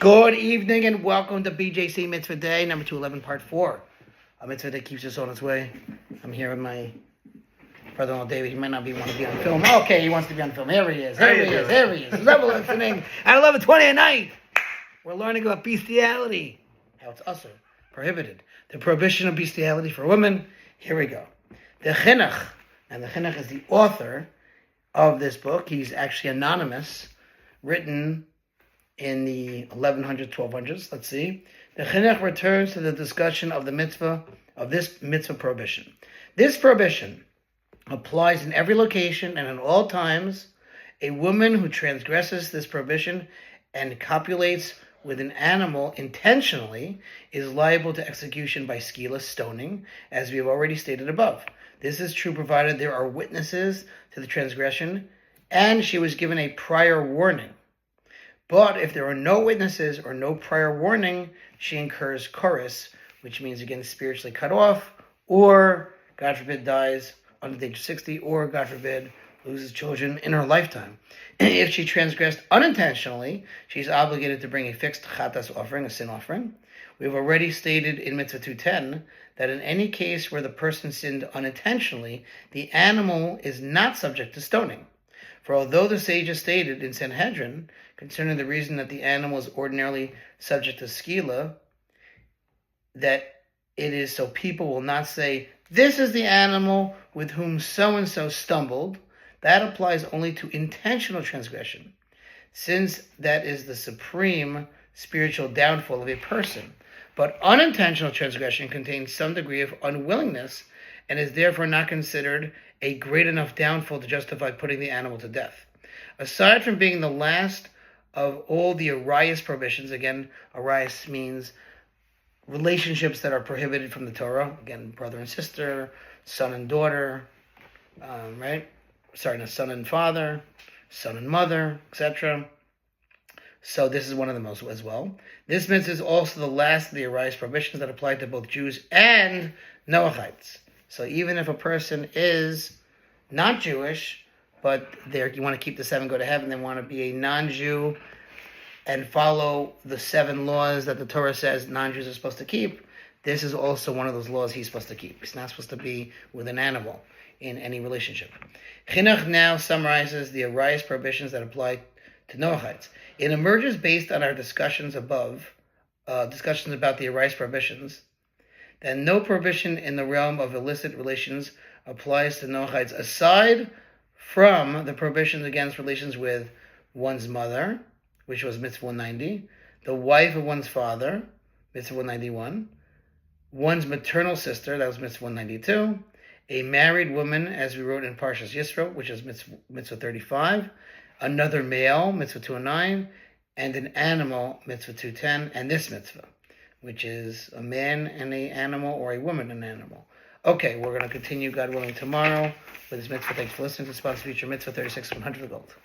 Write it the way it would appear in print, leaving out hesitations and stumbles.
Good evening and welcome to BJC Mitzvah Day, number 211, part 4. A mitzvah that keeps us on its way. I'm here with my brother-in-law David. He might not want to be on film. Okay, he wants to be on film. Here he is. Here he is. Rebel listening at 11:20 at night. We're learning about bestiality. How it's also prohibited. The prohibition of bestiality for women. Here we go. The Chinuch. And the Chinuch is the author of this book. He's actually anonymous. Written in the 1100s, 1200s. Let's see. The Chinuch returns to the discussion of the mitzvah, of this mitzvah prohibition. This prohibition applies in every location and at all times. A woman who transgresses this prohibition and copulates with an animal intentionally is liable to execution by skila, stoning, as we have already stated above. This is true provided there are witnesses to the transgression and she was given a prior warning. But if there are no witnesses or no prior warning, she incurs chorus, which means again spiritually cut off, or God forbid dies under the age of 60, or God forbid loses children in her lifetime. If she transgressed unintentionally, she's obligated to bring a fixed chatas offering, a sin offering. We've already stated in Mitzvah 210 that in any case where the person sinned unintentionally, the animal is not subject to stoning. For although the sages stated in Sanhedrin concerning the reason that the animal is ordinarily subject to skila, that it is so people will not say, this is the animal with whom so-and-so stumbled, that applies only to intentional transgression, since that is the supreme spiritual downfall of a person. But unintentional transgression contains some degree of unwillingness and is therefore not considered a great enough downfall to justify putting the animal to death. Aside from being the last of all the arias prohibitions, again, arias means relationships that are prohibited from the Torah, again, brother and sister, son and daughter, son and father, son and mother, etc. So this is one of them as well. This mitzvah is also the last of the arias prohibitions that apply to both Jews and Noachites. So even if a person is not Jewish, but you want to keep the 7, go to heaven, they want to be a non-Jew and follow the 7 laws that the Torah says non-Jews are supposed to keep, this is also one of those laws he's supposed to keep. He's not supposed to be with an animal in any relationship. Chinuch now summarizes the arias prohibitions that apply to Noachites. It emerges based on our discussions above, discussions about the arias prohibitions, that no prohibition in the realm of illicit relations applies to Noachites aside from the prohibitions against relations with one's mother, which was Mitzvah 190, the wife of one's father, Mitzvah 191, one's maternal sister, that was Mitzvah 192, a married woman, as we wrote in Parshas Yisro, which is Mitzvah 35, another male, Mitzvah 209, and an animal, Mitzvah 210, and this mitzvah, which is a man and an animal, or a woman and an animal. Okay, we're going to continue, God willing, tomorrow with this mitzvah. Thanks for listening to Sponsor Future Mitzvah 36, 100 gold.